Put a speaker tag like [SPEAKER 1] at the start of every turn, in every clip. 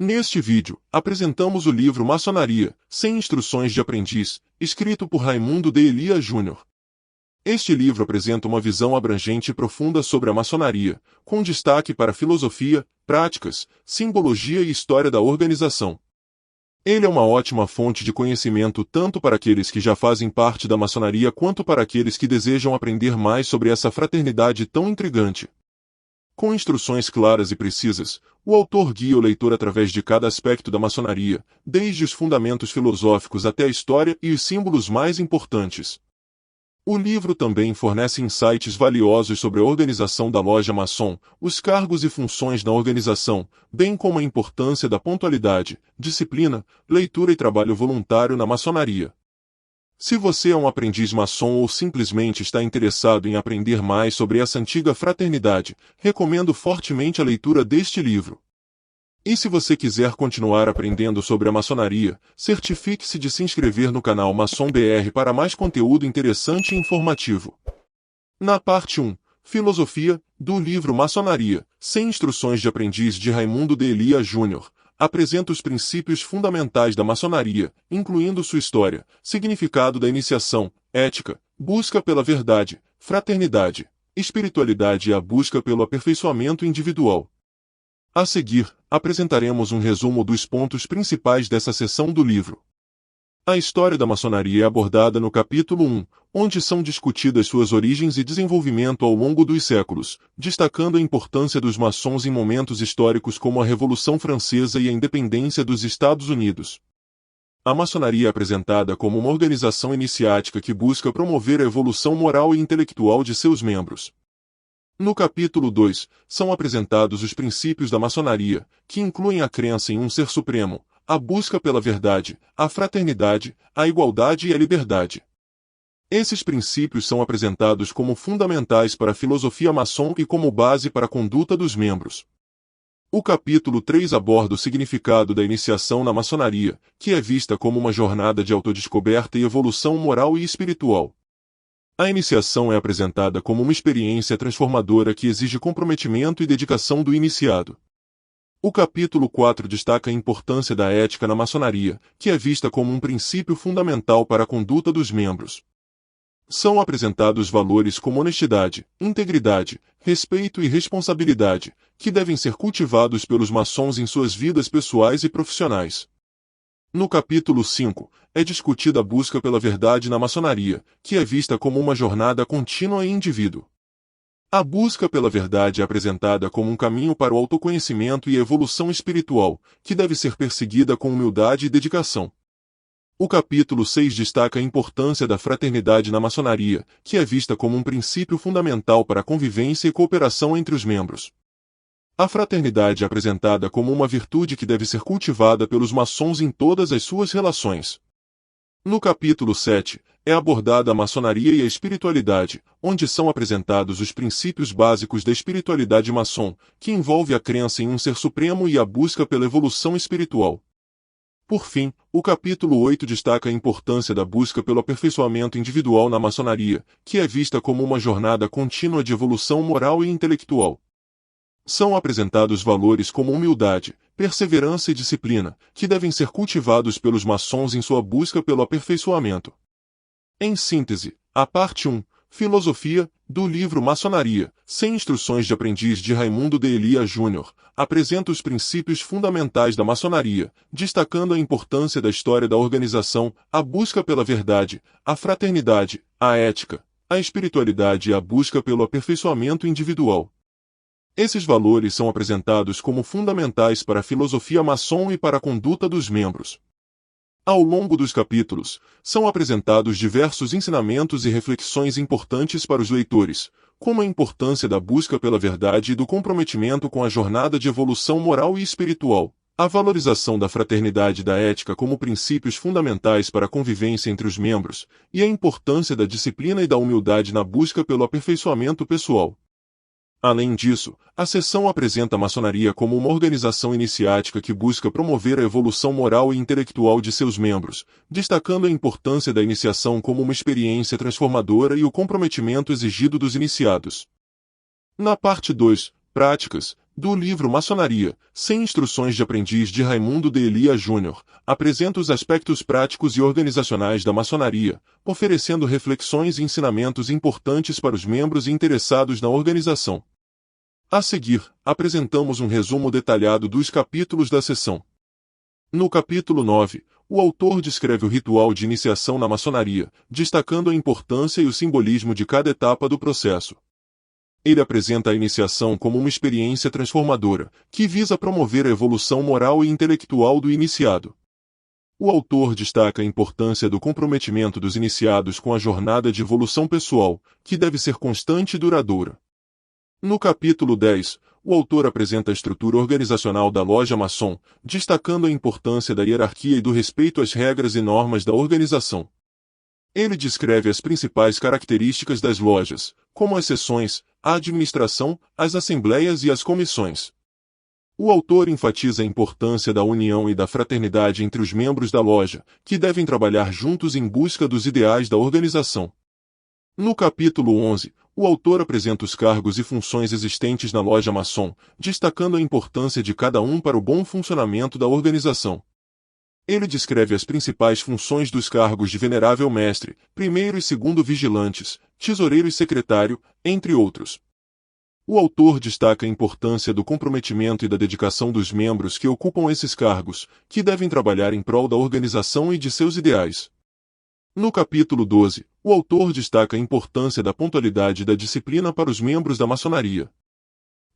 [SPEAKER 1] Neste vídeo, apresentamos o livro Maçonaria, sem instruções de aprendiz, escrito por Raimundo de Elia Jr. Este livro apresenta uma visão abrangente e profunda sobre a maçonaria, com destaque para filosofia, práticas, simbologia e história da organização. Ele é uma ótima fonte de conhecimento tanto para aqueles que já fazem parte da maçonaria quanto para aqueles que desejam aprender mais sobre essa fraternidade tão intrigante. Com instruções claras e precisas, o autor guia o leitor através de cada aspecto da maçonaria, desde os fundamentos filosóficos até a história e os símbolos mais importantes. O livro também fornece insights valiosos sobre a organização da loja maçom, os cargos e funções na organização, bem como a importância da pontualidade, disciplina, leitura e trabalho voluntário na maçonaria. Se você é um aprendiz maçom ou simplesmente está interessado em aprender mais sobre essa antiga fraternidade, recomendo fortemente a leitura deste livro. E se você quiser continuar aprendendo sobre a maçonaria, certifique-se de se inscrever no canal Maçom BR para mais conteúdo interessante e informativo. Na parte 1, Filosofia, do livro Maçonaria, sem instruções de aprendiz de Raimundo de Elia Jr., apresenta os princípios fundamentais da maçonaria, incluindo sua história, significado da iniciação, ética, busca pela verdade, fraternidade, espiritualidade e a busca pelo aperfeiçoamento individual. A seguir, apresentaremos um resumo dos pontos principais dessa seção do livro. A história da maçonaria é abordada no capítulo 1, onde são discutidas suas origens e desenvolvimento ao longo dos séculos, destacando a importância dos maçons em momentos históricos como a Revolução Francesa e a independência dos Estados Unidos. A maçonaria é apresentada como uma organização iniciática que busca promover a evolução moral e intelectual de seus membros. No capítulo 2, são apresentados os princípios da maçonaria, que incluem a crença em um ser supremo, a busca pela verdade, a fraternidade, a igualdade e a liberdade. Esses princípios são apresentados como fundamentais para a filosofia maçom e como base para a conduta dos membros. O capítulo 3 aborda o significado da iniciação na maçonaria, que é vista como uma jornada de autodescoberta e evolução moral e espiritual. A iniciação é apresentada como uma experiência transformadora que exige comprometimento e dedicação do iniciado. O capítulo 4 destaca a importância da ética na maçonaria, que é vista como um princípio fundamental para a conduta dos membros. São apresentados valores como honestidade, integridade, respeito e responsabilidade, que devem ser cultivados pelos maçons em suas vidas pessoais e profissionais. No capítulo 5, é discutida a busca pela verdade na maçonaria, que é vista como uma jornada contínua e indivíduo. A busca pela verdade é apresentada como um caminho para o autoconhecimento e a evolução espiritual, que deve ser perseguida com humildade e dedicação. O capítulo 6 destaca a importância da fraternidade na maçonaria, que é vista como um princípio fundamental para a convivência e cooperação entre os membros. A fraternidade é apresentada como uma virtude que deve ser cultivada pelos maçons em todas as suas relações. No capítulo 7, é abordada a maçonaria e a espiritualidade, onde são apresentados os princípios básicos da espiritualidade maçom, que envolve a crença em um ser supremo e a busca pela evolução espiritual. Por fim, o capítulo 8 destaca a importância da busca pelo aperfeiçoamento individual na maçonaria, que é vista como uma jornada contínua de evolução moral e intelectual. São apresentados valores como humildade, perseverança e disciplina, que devem ser cultivados pelos maçons em sua busca pelo aperfeiçoamento. Em síntese, a parte 1, Filosofia, do livro Maçonaria, sem instruções de aprendiz de Raimundo de Elia Jr., apresenta os princípios fundamentais da maçonaria, destacando a importância da história da organização, a busca pela verdade, a fraternidade, a ética, a espiritualidade e a busca pelo aperfeiçoamento individual. Esses valores são apresentados como fundamentais para a filosofia maçom e para a conduta dos membros. Ao longo dos capítulos, são apresentados diversos ensinamentos e reflexões importantes para os leitores, como a importância da busca pela verdade e do comprometimento com a jornada de evolução moral e espiritual, a valorização da fraternidade e da ética como princípios fundamentais para a convivência entre os membros, e a importância da disciplina e da humildade na busca pelo aperfeiçoamento pessoal. Além disso, a seção apresenta a maçonaria como uma organização iniciática que busca promover a evolução moral e intelectual de seus membros, destacando a importância da iniciação como uma experiência transformadora e o comprometimento exigido dos iniciados. Na parte 2, Práticas, do livro Maçonaria, sem instruções de aprendiz de Raimundo de Elias Júnior, apresenta os aspectos práticos e organizacionais da maçonaria, oferecendo reflexões e ensinamentos importantes para os membros interessados na organização. A seguir, apresentamos um resumo detalhado dos capítulos da sessão. No capítulo 9, o autor descreve o ritual de iniciação na maçonaria, destacando a importância e o simbolismo de cada etapa do processo. Ele apresenta a iniciação como uma experiência transformadora, que visa promover a evolução moral e intelectual do iniciado. O autor destaca a importância do comprometimento dos iniciados com a jornada de evolução pessoal, que deve ser constante e duradoura. No capítulo 10, o autor apresenta a estrutura organizacional da loja maçom, destacando a importância da hierarquia e do respeito às regras e normas da organização. Ele descreve as principais características das lojas, como as seções, a administração, as assembleias e as comissões. O autor enfatiza a importância da união e da fraternidade entre os membros da loja, que devem trabalhar juntos em busca dos ideais da organização. No capítulo 11, o autor apresenta os cargos e funções existentes na loja maçom, destacando a importância de cada um para o bom funcionamento da organização. Ele descreve as principais funções dos cargos de venerável mestre, primeiro e segundo vigilantes, tesoureiro e secretário, entre outros. O autor destaca a importância do comprometimento e da dedicação dos membros que ocupam esses cargos, que devem trabalhar em prol da organização e de seus ideais. No capítulo 12, o autor destaca a importância da pontualidade e da disciplina para os membros da maçonaria.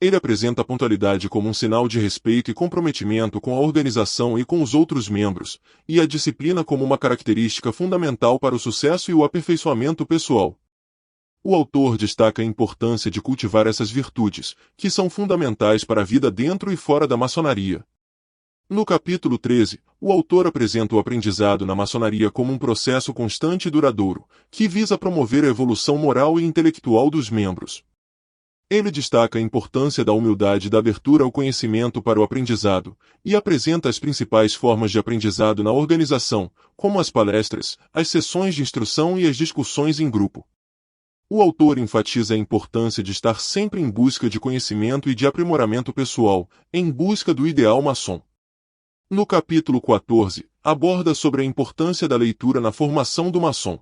[SPEAKER 1] Ele apresenta a pontualidade como um sinal de respeito e comprometimento com a organização e com os outros membros, e a disciplina como uma característica fundamental para o sucesso e o aperfeiçoamento pessoal. O autor destaca a importância de cultivar essas virtudes, que são fundamentais para a vida dentro e fora da maçonaria. No capítulo 13, o autor apresenta o aprendizado na maçonaria como um processo constante e duradouro, que visa promover a evolução moral e intelectual dos membros. Ele destaca a importância da humildade e da abertura ao conhecimento para o aprendizado, e apresenta as principais formas de aprendizado na organização, como as palestras, as sessões de instrução e as discussões em grupo. O autor enfatiza a importância de estar sempre em busca de conhecimento e de aprimoramento pessoal, em busca do ideal maçom. No capítulo 14, aborda sobre a importância da leitura na formação do maçom.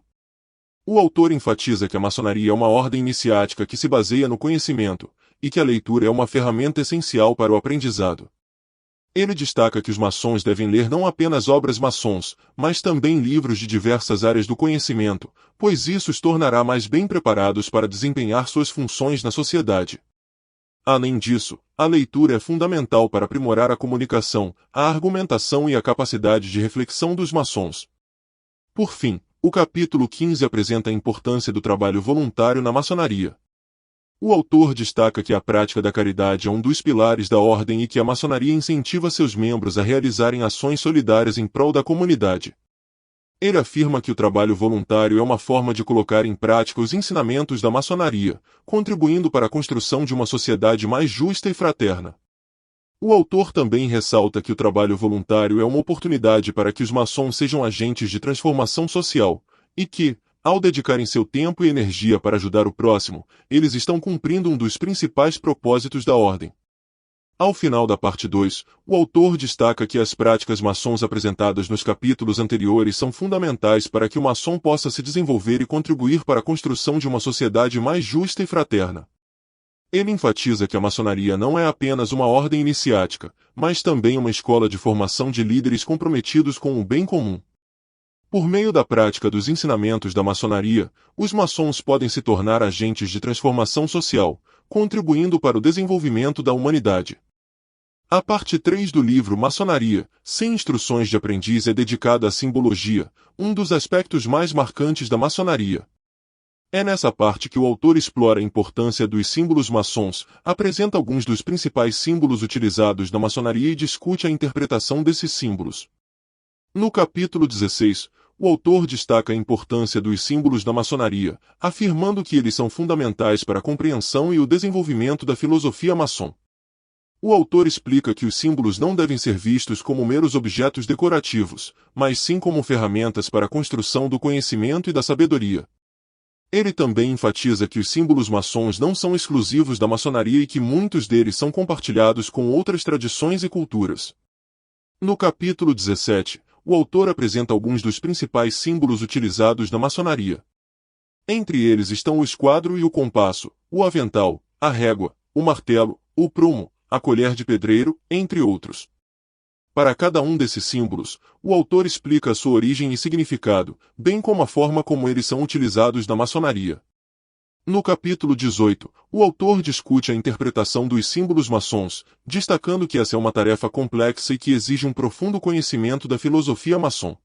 [SPEAKER 1] O autor enfatiza que a maçonaria é uma ordem iniciática que se baseia no conhecimento, e que a leitura é uma ferramenta essencial para o aprendizado. Ele destaca que os maçons devem ler não apenas obras maçons, mas também livros de diversas áreas do conhecimento, pois isso os tornará mais bem preparados para desempenhar suas funções na sociedade. Além disso, a leitura é fundamental para aprimorar a comunicação, a argumentação e a capacidade de reflexão dos maçons. Por fim, o capítulo 15 apresenta a importância do trabalho voluntário na maçonaria. O autor destaca que a prática da caridade é um dos pilares da ordem e que a maçonaria incentiva seus membros a realizarem ações solidárias em prol da comunidade. Ele afirma que o trabalho voluntário é uma forma de colocar em prática os ensinamentos da maçonaria, contribuindo para a construção de uma sociedade mais justa e fraterna. O autor também ressalta que o trabalho voluntário é uma oportunidade para que os maçons sejam agentes de transformação social, e que, ao dedicarem seu tempo e energia para ajudar o próximo, eles estão cumprindo um dos principais propósitos da ordem. Ao final da parte 2, o autor destaca que as práticas maçons apresentadas nos capítulos anteriores são fundamentais para que o maçom possa se desenvolver e contribuir para a construção de uma sociedade mais justa e fraterna. Ele enfatiza que a maçonaria não é apenas uma ordem iniciática, mas também uma escola de formação de líderes comprometidos com o bem comum. Por meio da prática dos ensinamentos da maçonaria, os maçons podem se tornar agentes de transformação social, contribuindo para o desenvolvimento da humanidade. A parte 3 do livro Maçonaria, sem instruções de aprendiz, é dedicada à simbologia, um dos aspectos mais marcantes da maçonaria. É nessa parte que o autor explora a importância dos símbolos maçons, apresenta alguns dos principais símbolos utilizados na maçonaria e discute a interpretação desses símbolos. No capítulo 16, o autor destaca a importância dos símbolos da maçonaria, afirmando que eles são fundamentais para a compreensão e o desenvolvimento da filosofia maçom. O autor explica que os símbolos não devem ser vistos como meros objetos decorativos, mas sim como ferramentas para a construção do conhecimento e da sabedoria. Ele também enfatiza que os símbolos maçons não são exclusivos da maçonaria e que muitos deles são compartilhados com outras tradições e culturas. No capítulo 17, o autor apresenta alguns dos principais símbolos utilizados na maçonaria. Entre eles estão o esquadro e o compasso, o avental, a régua, o martelo, o prumo, a colher de pedreiro, entre outros. Para cada um desses símbolos, o autor explica a sua origem e significado, bem como a forma como eles são utilizados na maçonaria. No capítulo 18, o autor discute a interpretação dos símbolos maçons, destacando que essa é uma tarefa complexa e que exige um profundo conhecimento da filosofia maçom.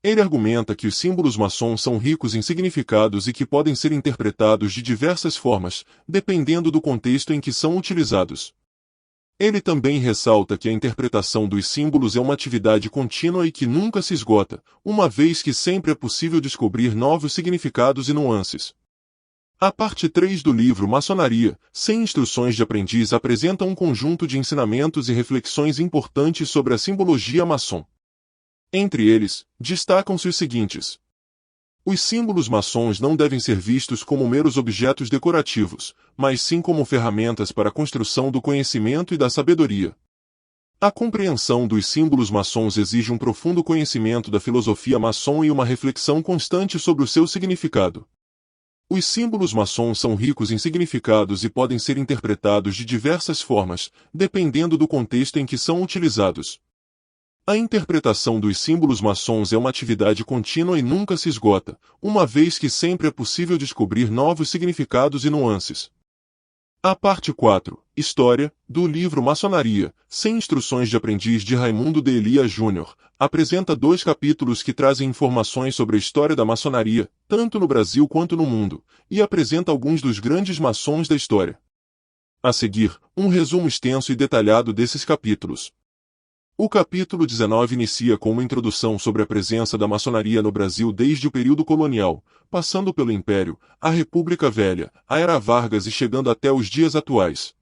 [SPEAKER 1] Ele argumenta que os símbolos maçons são ricos em significados e que podem ser interpretados de diversas formas, dependendo do contexto em que são utilizados. Ele também ressalta que a interpretação dos símbolos é uma atividade contínua e que nunca se esgota, uma vez que sempre é possível descobrir novos significados e nuances. A parte 3 do livro Maçonaria, sem instruções de aprendiz, apresenta um conjunto de ensinamentos e reflexões importantes sobre a simbologia maçom. Entre eles, destacam-se os seguintes. Os símbolos maçons não devem ser vistos como meros objetos decorativos, mas sim como ferramentas para a construção do conhecimento e da sabedoria. A compreensão dos símbolos maçons exige um profundo conhecimento da filosofia maçom e uma reflexão constante sobre o seu significado. Os símbolos maçons são ricos em significados e podem ser interpretados de diversas formas, dependendo do contexto em que são utilizados. A interpretação dos símbolos maçons é uma atividade contínua e nunca se esgota, uma vez que sempre é possível descobrir novos significados e nuances. A parte 4, História, do livro Maçonaria, sem instruções de aprendiz de Raimundo de Elia Júnior, apresenta 2 capítulos que trazem informações sobre a história da maçonaria, tanto no Brasil quanto no mundo, e apresenta alguns dos grandes maçons da história. A seguir, um resumo extenso e detalhado desses capítulos. O capítulo 19 inicia com uma introdução sobre a presença da maçonaria no Brasil desde o período colonial, passando pelo Império, a República Velha, a Era Vargas e chegando até os dias atuais.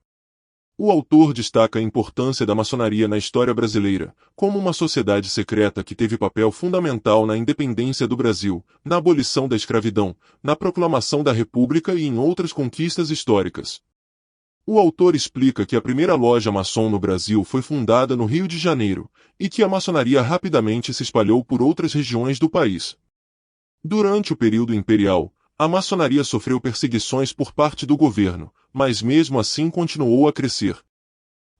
[SPEAKER 1] O autor destaca a importância da maçonaria na história brasileira, como uma sociedade secreta que teve papel fundamental na independência do Brasil, na abolição da escravidão, na proclamação da República e em outras conquistas históricas. O autor explica que a primeira loja maçom no Brasil foi fundada no Rio de Janeiro, e que a maçonaria rapidamente se espalhou por outras regiões do país. Durante o período imperial, a maçonaria sofreu perseguições por parte do governo, mas mesmo assim continuou a crescer.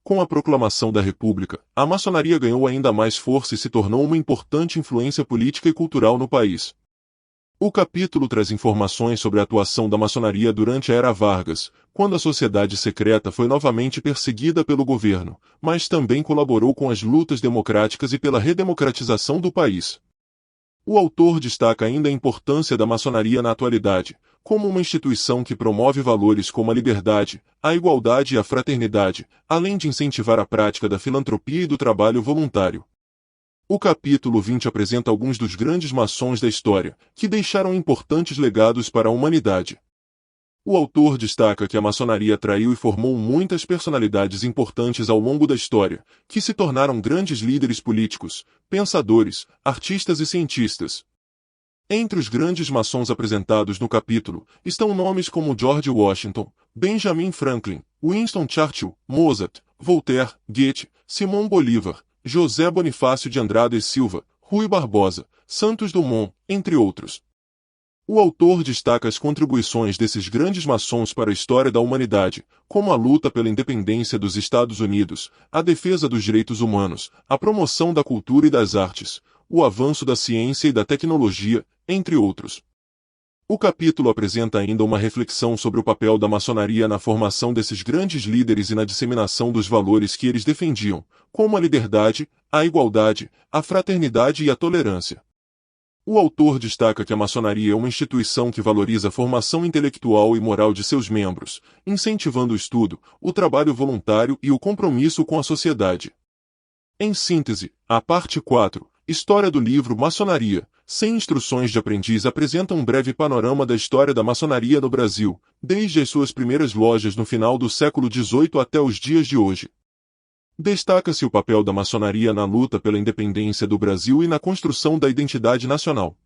[SPEAKER 1] Com a proclamação da República, a maçonaria ganhou ainda mais força e se tornou uma importante influência política e cultural no país. O capítulo traz informações sobre a atuação da maçonaria durante a Era Vargas, quando a sociedade secreta foi novamente perseguida pelo governo, mas também colaborou com as lutas democráticas e pela redemocratização do país. O autor destaca ainda a importância da maçonaria na atualidade, como uma instituição que promove valores como a liberdade, a igualdade e a fraternidade, além de incentivar a prática da filantropia e do trabalho voluntário. O capítulo 20 apresenta alguns dos grandes maçons da história, que deixaram importantes legados para a humanidade. O autor destaca que a maçonaria atraiu e formou muitas personalidades importantes ao longo da história, que se tornaram grandes líderes políticos, pensadores, artistas e cientistas. Entre os grandes maçons apresentados no capítulo, estão nomes como George Washington, Benjamin Franklin, Winston Churchill, Mozart, Voltaire, Goethe, Simão Bolívar, José Bonifácio de Andrade e Silva, Rui Barbosa, Santos Dumont, entre outros. O autor destaca as contribuições desses grandes maçons para a história da humanidade, como a luta pela independência dos Estados Unidos, a defesa dos direitos humanos, a promoção da cultura e das artes, o avanço da ciência e da tecnologia, entre outros. O capítulo apresenta ainda uma reflexão sobre o papel da maçonaria na formação desses grandes líderes e na disseminação dos valores que eles defendiam, como a liberdade, a igualdade, a fraternidade e a tolerância. O autor destaca que a maçonaria é uma instituição que valoriza a formação intelectual e moral de seus membros, incentivando o estudo, o trabalho voluntário e o compromisso com a sociedade. Em síntese, a parte 4, História do livro Maçonaria, sem instruções de aprendiz, apresenta um breve panorama da história da maçonaria no Brasil, desde as suas primeiras lojas no final do século XVIII até os dias de hoje. Destaca-se o papel da maçonaria na luta pela independência do Brasil e na construção da identidade nacional.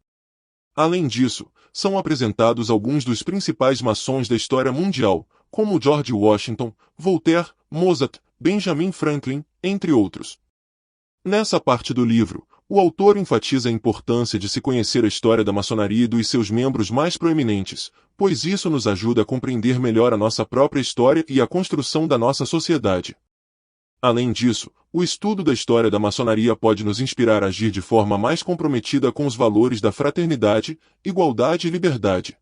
[SPEAKER 1] Além disso, são apresentados alguns dos principais maçons da história mundial, como George Washington, Voltaire, Mozart, Benjamin Franklin, entre outros. Nessa parte do livro, o autor enfatiza a importância de se conhecer a história da maçonaria e dos seus membros mais proeminentes, pois isso nos ajuda a compreender melhor a nossa própria história e a construção da nossa sociedade. Além disso, o estudo da história da maçonaria pode nos inspirar a agir de forma mais comprometida com os valores da fraternidade, igualdade e liberdade.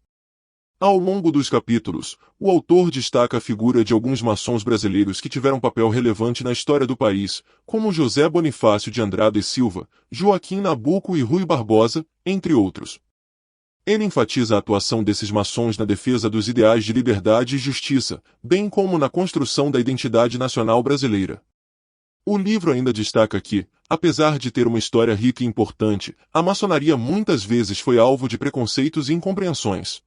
[SPEAKER 1] Ao longo dos capítulos, o autor destaca a figura de alguns maçons brasileiros que tiveram papel relevante na história do país, como José Bonifácio de Andrade e Silva, Joaquim Nabuco e Rui Barbosa, entre outros. Ele enfatiza a atuação desses maçons na defesa dos ideais de liberdade e justiça, bem como na construção da identidade nacional brasileira. O livro ainda destaca que, apesar de ter uma história rica e importante, a maçonaria muitas vezes foi alvo de preconceitos e incompreensões.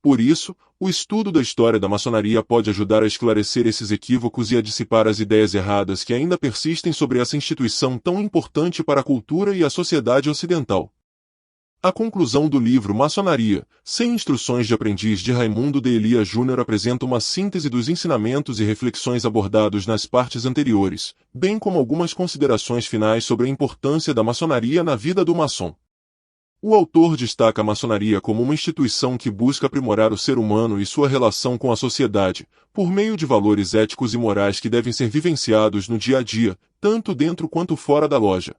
[SPEAKER 1] Por isso, o estudo da história da maçonaria pode ajudar a esclarecer esses equívocos e a dissipar as ideias erradas que ainda persistem sobre essa instituição tão importante para a cultura e a sociedade ocidental. A conclusão do livro Maçonaria, sem instruções de aprendiz de Raimundo de Elia Júnior apresenta uma síntese dos ensinamentos e reflexões abordados nas partes anteriores, bem como algumas considerações finais sobre a importância da maçonaria na vida do maçom. O autor destaca a maçonaria como uma instituição que busca aprimorar o ser humano e sua relação com a sociedade, por meio de valores éticos e morais que devem ser vivenciados no dia a dia, tanto dentro quanto fora da loja.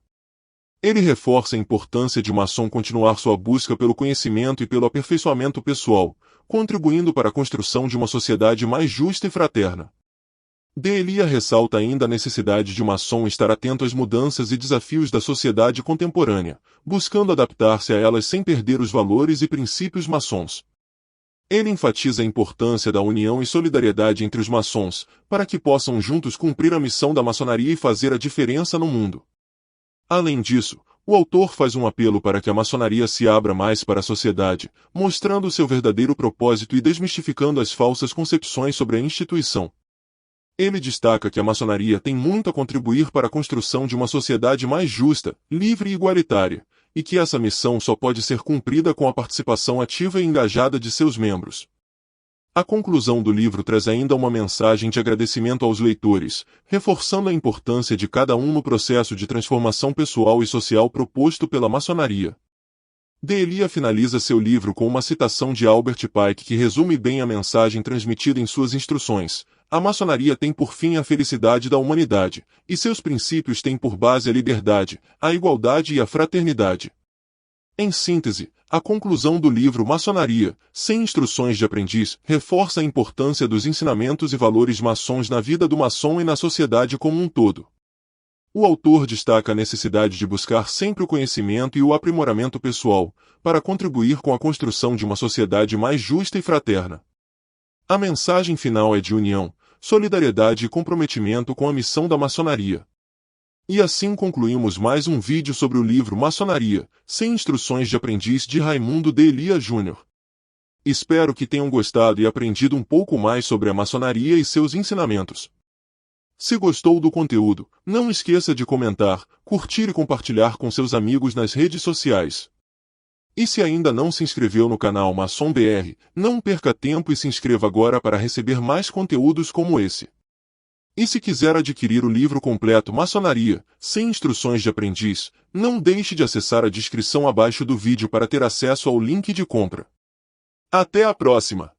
[SPEAKER 1] Ele reforça a importância de o maçom continuar sua busca pelo conhecimento e pelo aperfeiçoamento pessoal, contribuindo para a construção de uma sociedade mais justa e fraterna. De Elia ressalta ainda a necessidade de o maçom estar atento às mudanças e desafios da sociedade contemporânea, buscando adaptar-se a elas sem perder os valores e princípios maçons. Ele enfatiza a importância da união e solidariedade entre os maçons, para que possam juntos cumprir a missão da maçonaria e fazer a diferença no mundo. Além disso, o autor faz um apelo para que a maçonaria se abra mais para a sociedade, mostrando seu verdadeiro propósito e desmistificando as falsas concepções sobre a instituição. Ele destaca que a maçonaria tem muito a contribuir para a construção de uma sociedade mais justa, livre e igualitária, e que essa missão só pode ser cumprida com a participação ativa e engajada de seus membros. A conclusão do livro traz ainda uma mensagem de agradecimento aos leitores, reforçando a importância de cada um no processo de transformação pessoal e social proposto pela maçonaria. De Elia finaliza seu livro com uma citação de Albert Pike que resume bem a mensagem transmitida em suas instruções. A maçonaria tem por fim a felicidade da humanidade, e seus princípios têm por base a liberdade, a igualdade e a fraternidade. Em síntese, a conclusão do livro Maçonaria, sem instruções de aprendiz, reforça a importância dos ensinamentos e valores maçons na vida do maçom e na sociedade como um todo. O autor destaca a necessidade de buscar sempre o conhecimento e o aprimoramento pessoal, para contribuir com a construção de uma sociedade mais justa e fraterna. A mensagem final é de união, solidariedade e comprometimento com a missão da maçonaria. E assim concluímos mais um vídeo sobre o livro Maçonaria, sem instruções de aprendiz de Raimundo de Elia Júnior. Espero que tenham gostado e aprendido um pouco mais sobre a maçonaria e seus ensinamentos. Se gostou do conteúdo, não esqueça de comentar, curtir e compartilhar com seus amigos nas redes sociais. E se ainda não se inscreveu no canal Maçom BR, não perca tempo e se inscreva agora para receber mais conteúdos como esse. E se quiser adquirir o livro completo Maçonaria, sem instruções de aprendiz, não deixe de acessar a descrição abaixo do vídeo para ter acesso ao link de compra. Até a próxima!